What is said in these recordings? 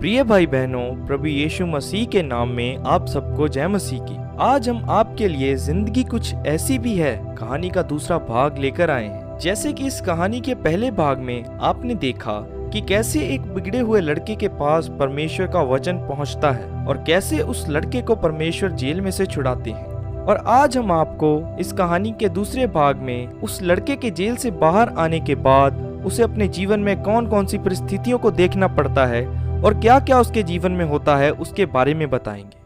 प्रिय भाई बहनों, प्रभु यीशु मसीह के नाम में आप सबको जय मसीह की। आज हम आपके लिए जिंदगी कुछ ऐसी भी है कहानी का दूसरा भाग लेकर आए हैं। जैसे कि इस कहानी के पहले भाग में आपने देखा कि कैसे एक बिगड़े हुए लड़के के पास परमेश्वर का वचन पहुंचता है और कैसे उस लड़के को परमेश्वर जेल में से छुड़ाते हैं। और आज हम आपको इस कहानी के दूसरे भाग में उस लड़के के जेल से बाहर आने के बाद उसे अपने जीवन में कौन कौन सी परिस्थितियों को देखना पड़ता है और क्या क्या उसके जीवन में होता है उसके बारे में बताएंगे।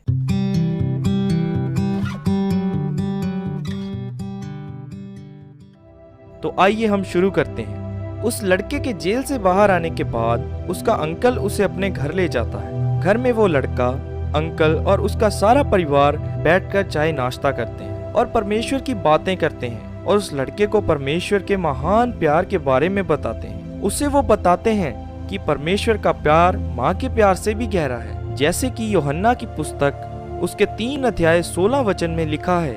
तो आइए हम शुरू करते हैं। उस लड़के के जेल से बाहर आने के बाद उसका अंकल उसे अपने घर ले जाता है। घर में वो लड़का, अंकल और उसका सारा परिवार बैठकर चाय नाश्ता करते हैं और परमेश्वर की बातें करते हैं और उस लड़के को परमेश्वर के महान प्यार के बारे में बताते हैं। उसे वो बताते हैं कि परमेश्वर का प्यार माँ के प्यार से भी गहरा है। जैसे कि यूहन्ना की पुस्तक उसके 3 अध्याय 16 वचन में लिखा है,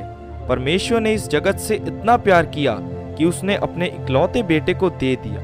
परमेश्वर ने इस जगत से इतना प्यार किया कि उसने अपने इकलौते बेटे को दे दिया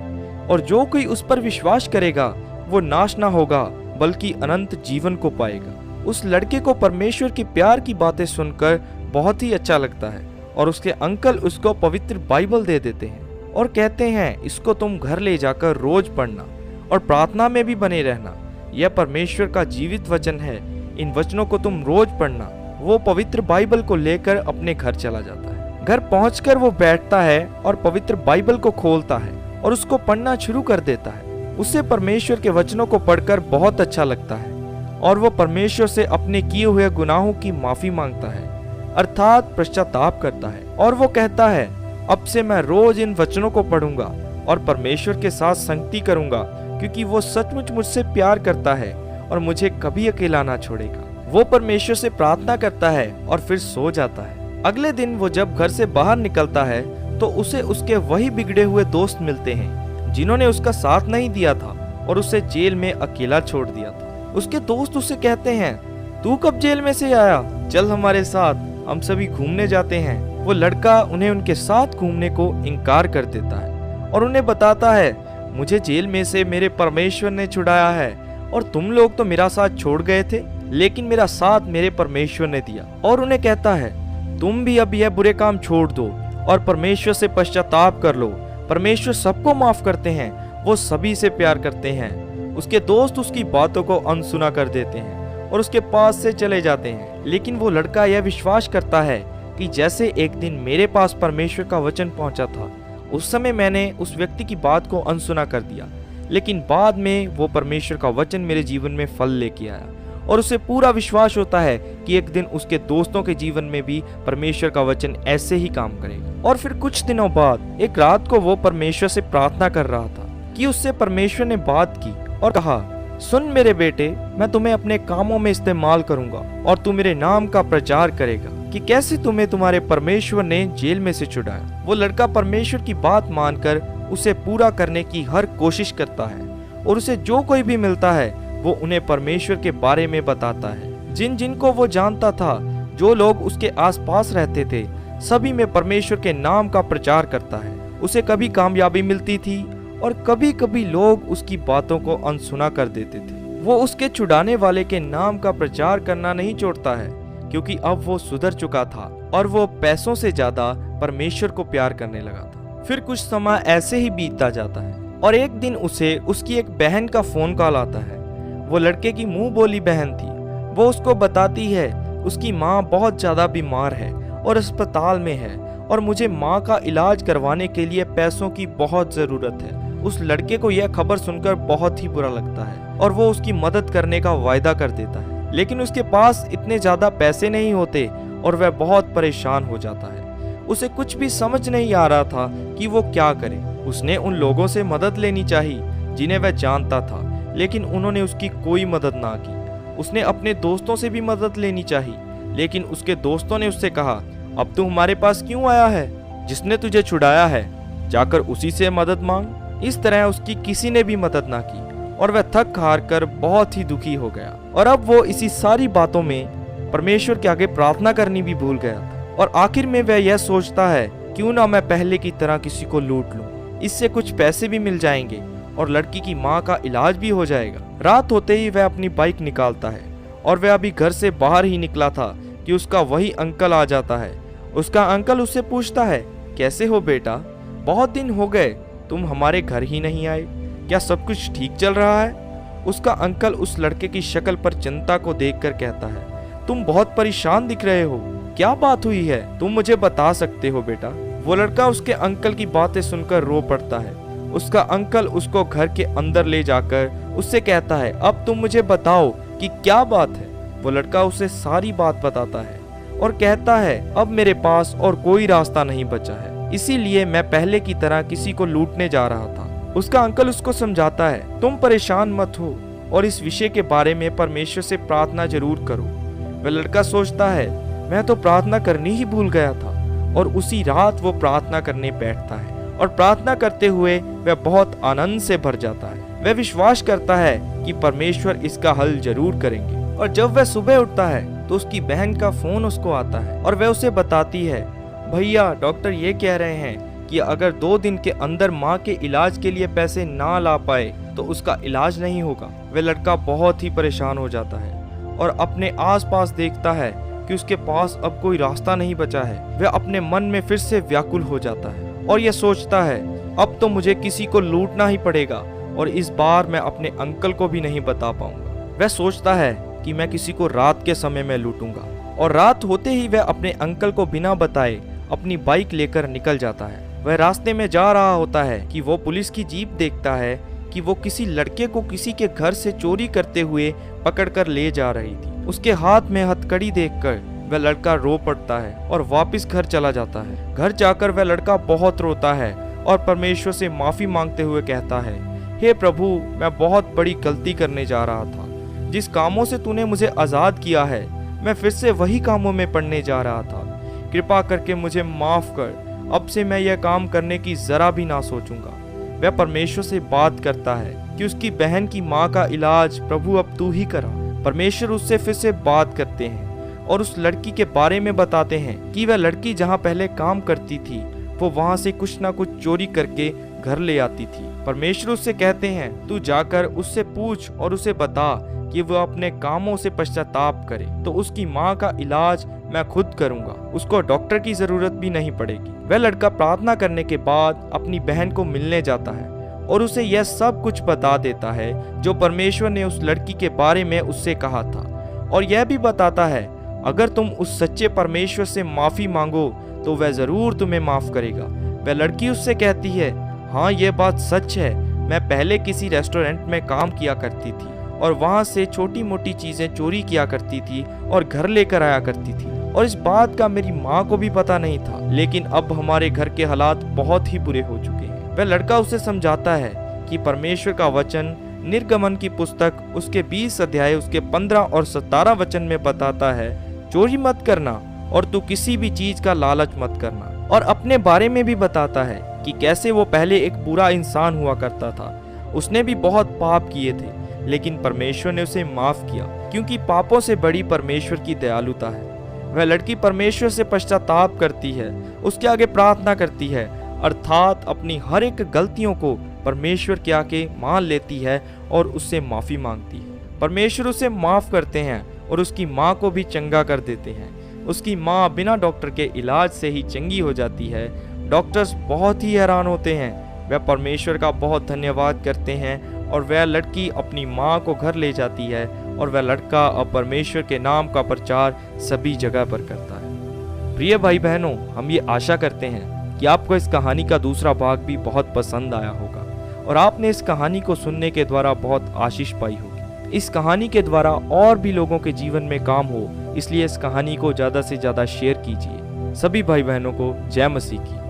और जो कोई उस पर विश्वास करेगा वो नाश ना होगा बल्कि अनंत जीवन को पाएगा। उस लड़के को परमेश्वर की प्यार की बातें सुनकर बहुत ही अच्छा लगता है और उसके अंकल उसको पवित्र बाइबल दे देते हैं और कहते हैं, इसको तुम घर ले जाकर रोज पढ़ना और प्रार्थना में भी बने रहना। यह परमेश्वर का जीवित वचन है, इन वचनों को तुम रोज पढ़ना। वो पवित्र बाइबल को लेकर अपने घर चला जाता है। घर पहुंचकर वो बैठता है और पवित्र बाइबल को खोलता है और उसको पढ़ना शुरू कर देता है। उसे परमेश्वर के वचनों को पढ़कर बहुत अच्छा लगता है और वो परमेश्वर से अपने किए हुए गुनाहों की माफी मांगता है, अर्थात पश्चाताप करता है। और वो कहता है, अब से मैं रोज इन वचनों को पढ़ूंगा और परमेश्वर के साथ संगति करूंगा, क्योंकि वो सचमुच मुझसे प्यार करता है और मुझे कभी अकेला ना छोड़ेगा। वो परमेश्वर से प्रार्थना करता है और फिर सो जाता है। अगले दिन वो जब घर से बाहर निकलता है तो उसे उसके वही बिगड़े हुए दोस्त मिलते हैं जिन्होंने उसका साथ नहीं दिया था और उसे जेल में अकेला छोड़ दिया था। उसके दोस्त उसे कहते हैं, तू कब जेल में से आया? चल हमारे साथ, हम सभी घूमने जाते हैं। वो लड़का उन्हें उनके साथ घूमने को इनकार कर देता है और उन्हें बताता है, मुझे जेल में से मेरे परमेश्वर ने छुड़ाया है और तुम लोग तो मेरा साथ छोड़ गए थे, लेकिन मेरा साथ मेरे परमेश्वर ने दिया। और उन्हें कहता है, तुम भी अब यह बुरे काम छोड़ दो और परमेश्वर से पश्चाताप कर लो। परमेश्वर सबको माफ करते हैं, वो सभी से प्यार करते हैं। उसके दोस्त उसकी बातों को अनसुना कर देते हैं और उसके पास से चले जाते हैं। लेकिन वो लड़का यह विश्वास करता है कि जैसे एक दिन मेरे पास परमेश्वर का वचन पहुंचा था, उस समय मैंने उस व्यक्ति की बात को अनसुना कर दिया, लेकिन बाद में वो परमेश्वर का वचन मेरे जीवन में फल लेके आया और उसे पूरा विश्वास होता है कि एक दिन उसके दोस्तों के जीवन में भी परमेश्वर का वचन ऐसे ही काम करेगा। और फिर कुछ दिनों बाद एक रात को वो परमेश्वर से प्रार्थना कर रहा था कि उससे परमेश्वर ने बात की और कहा, सुन मेरे बेटे, मैं तुम्हें अपने कामों में इस्तेमाल करूंगा और तू मेरे नाम का प्रचार करेगा कि कैसे तुम्हें तुम्हारे परमेश्वर ने जेल में से छुड़ाया। वो लड़का परमेश्वर की बात मानकर उसे पूरा करने की हर कोशिश करता है और उसे जो कोई भी मिलता है वो उन्हें परमेश्वर के बारे में बताता है। जिन जिनको वो जानता था, जो लोग उसके आसपास रहते थे, सभी में परमेश्वर के नाम का प्रचार करता है। उसे कभी कामयाबी मिलती थी और कभी कभी लोग उसकी बातों को अनसुना कर देते थे। वो उसके छुड़ाने वाले के नाम का प्रचार करना नहीं छोड़ता है, क्योंकि अब वो सुधर चुका था और वो पैसों से ज्यादा परमेश्वर को प्यार करने लगा था। फिर कुछ समय ऐसे ही बीतता जाता है और एक दिन उसे उसकी एक बहन का फोन कॉल आता है। वो लड़के की मुंह बोली बहन थी। वो उसको बताती है उसकी माँ बहुत ज्यादा बीमार है और अस्पताल में है और मुझे माँ का इलाज करवाने के लिए पैसों की बहुत जरूरत है। उस लड़के को यह खबर सुनकर बहुत ही बुरा लगता है और वो उसकी मदद करने का वायदा कर देता है, लेकिन उसके पास इतने ज्यादा पैसे नहीं होते और वह बहुत परेशान हो जाता है। उसे कुछ भी समझ नहीं आ रहा था कि वो क्या करे। उसने उन लोगों से मदद लेनी चाहिए जिन्हें वह जानता था, लेकिन उन्होंने उसकी कोई मदद ना की। उसने अपने दोस्तों से भी मदद लेनी चाहिए, लेकिन उसके दोस्तों ने उससे कहा, अब तू हमारे पास क्यों आया है? जिसने तुझे छुड़ाया है, जाकर उसी से मदद मांग। इस तरह उसकी किसी ने भी मदद ना की और वह थक हार कर बहुत ही दुखी हो गया और अब वो इसी सारी बातों में परमेश्वर के आगे प्रार्थना करनी भी भूल गया था। और आखिर में वह यह सोचता है, क्यों ना मैं पहले की तरह किसी को लूट लूं, इससे कुछ पैसे भी मिल जाएंगे और लड़की की माँ का इलाज भी हो जाएगा। रात होते ही वह अपनी बाइक निकालता है और वह अभी घर से बाहर ही निकला था कि उसका वही अंकल आ जाता है। उसका अंकल उससे पूछता है, कैसे हो बेटा, बहुत दिन हो गए, तुम हमारे घर ही नहीं आए, क्या सब कुछ ठीक चल रहा है? उसका अंकल उस लड़के की शक्ल पर चिंता को देखकर कहता है, तुम बहुत परेशान दिख रहे हो, क्या बात हुई है, तुम मुझे बता सकते हो बेटा? वो लड़का उसके अंकल की बातें सुनकर रो पड़ता है। उसका अंकल उसको घर के अंदर ले जाकर उससे कहता है, अब तुम मुझे बताओ कि क्या बात है। वो लड़का उसे सारी बात बताता है और कहता है, अब मेरे पास और कोई रास्ता नहीं बचा है, इसीलिए मैं पहले की तरह किसी को लूटने जा रहा था। उसका अंकल उसको समझाता है, तुम परेशान मत हो और इस विषय के बारे में परमेश्वर से प्रार्थना जरूर करो। वह लड़का सोचता है, मैं तो प्रार्थना करनी ही भूल गया था, और उसी रात वो प्रार्थना करने बैठता है और प्रार्थना करते हुए वह बहुत आनंद से भर जाता है। वह विश्वास करता है कि परमेश्वर इसका हल जरूर करेंगे। और जब वह सुबह उठता है तो उसकी बहन का फोन उसको आता है और वह उसे बताती है, भैया डॉक्टर ये कह रहे हैं कि अगर 2 दिन के अंदर माँ के इलाज के लिए पैसे ना ला पाए तो उसका इलाज नहीं होगा। वह लड़का बहुत ही परेशान हो जाता है और अपने आसपास देखता है कि उसके पास अब कोई रास्ता नहीं बचा है। वह अपने मन में फिर से व्याकुल हो जाता है और यह सोचता है, अब तो मुझे किसी को लूटना ही पड़ेगा और इस बार मैं अपने अंकल को भी नहीं बता पाऊंगा। वह सोचता है कि मैं किसी को रात के समय में लूटूंगा, और रात होते ही वह अपने अंकल को बिना बताए अपनी बाइक लेकर निकल जाता है। वह रास्ते में जा रहा होता है कि वो पुलिस की जीप देखता है कि वो किसी लड़के को किसी के घर से चोरी करते हुए पकड़कर ले जा रही थी। उसके हाथ में हथकड़ी देखकर वह लड़का रो पड़ता है और वापस घर चला जाता है। घर जाकर वह लड़का बहुत रोता है और परमेश्वर से माफी मांगते हुए कहता है, हे प्रभु, मैं बहुत बड़ी गलती करने जा रहा था। जिस कामों से तूने मुझे आजाद किया है, मैं फिर से वही कामों में पड़ने जा रहा था। कृपा करके मुझे माफ कर, अब से मैं यह काम करने की जरा भी ना सोचूंगा। वह परमेश्वर से बात करता है कि उसकी बहन की माँ का इलाज प्रभु अब तू ही करा। परमेश्वर उससे फिर से बात करते हैं और उस लड़की के बारे में बताते हैं कि वह लड़की जहाँ पहले काम करती थी वो वहाँ से कुछ ना कुछ चोरी करके घर ले आती थी। परमेश्वर उससे कहते हैं, तू जाकर उससे पूछ और उसे बता कि वह अपने कामों से पश्चाताप करे तो उसकी माँ का इलाज मैं खुद करूंगा, उसको डॉक्टर की जरूरत भी नहीं पड़ेगी। वह लड़का प्रार्थना करने के बाद अपनी बहन को मिलने जाता है और उसे यह सब कुछ बता देता है जो परमेश्वर ने उस लड़की के बारे में उससे कहा था, और यह भी बताता है, अगर तुम उस सच्चे परमेश्वर से माफी मांगो तो वह जरूर तुम्हें माफ करेगा। वह लड़की उससे कहती है, हाँ ये बात सच है, मैं पहले किसी रेस्टोरेंट में काम किया करती थी और वहाँ से छोटी मोटी चीजें चोरी किया करती थी और घर लेकर आया करती थी, और इस बात का मेरी माँ को भी पता नहीं था, लेकिन अब हमारे घर के हालात बहुत ही बुरे हो चुके हैं। वह लड़का उसे समझाता है कि परमेश्वर का वचन निर्गमन की पुस्तक उसके 20 अध्याय उसके 15 और 17 वचन में बताता है, चोरी मत करना और तू किसी भी चीज का लालच मत करना। और अपने बारे में भी बताता है कि कैसे वो पहले एक बुरा इंसान हुआ करता था, उसने भी बहुत पाप किए थे, लेकिन परमेश्वर ने उसे माफ किया क्योंकि पापों से बड़ी परमेश्वर की दयालुता है। वह लड़की परमेश्वर से पश्चाताप करती है, उसके आगे प्रार्थना करती है, अर्थात अपनी हर एक गलतियों को परमेश्वर के आगे मान लेती है और उससे माफी मांगती है। परमेश्वर उसे माफ करते हैं और उसकी माँ को भी चंगा कर देते हैं। उसकी माँ बिना डॉक्टर के इलाज से ही चंगी हो जाती है। डॉक्टर्स बहुत ही हैरान होते हैं। वह परमेश्वर का बहुत धन्यवाद करते हैं और वह लड़की अपनी माँ को घर ले जाती है और वह लड़का अब परमेश्वर के नाम का प्रचार सभी जगह पर करता है। प्रिय भाई बहनों, हम ये आशा करते हैं कि आपको इस कहानी का दूसरा भाग भी बहुत पसंद आया होगा और आपने इस कहानी को सुनने के द्वारा बहुत आशीष पाई होगी। इस कहानी के द्वारा और भी लोगों के जीवन में काम हो, इसलिए इस कहानी को ज़्यादा से ज़्यादा शेयर कीजिए। सभी भाई बहनों को जय मसीह की।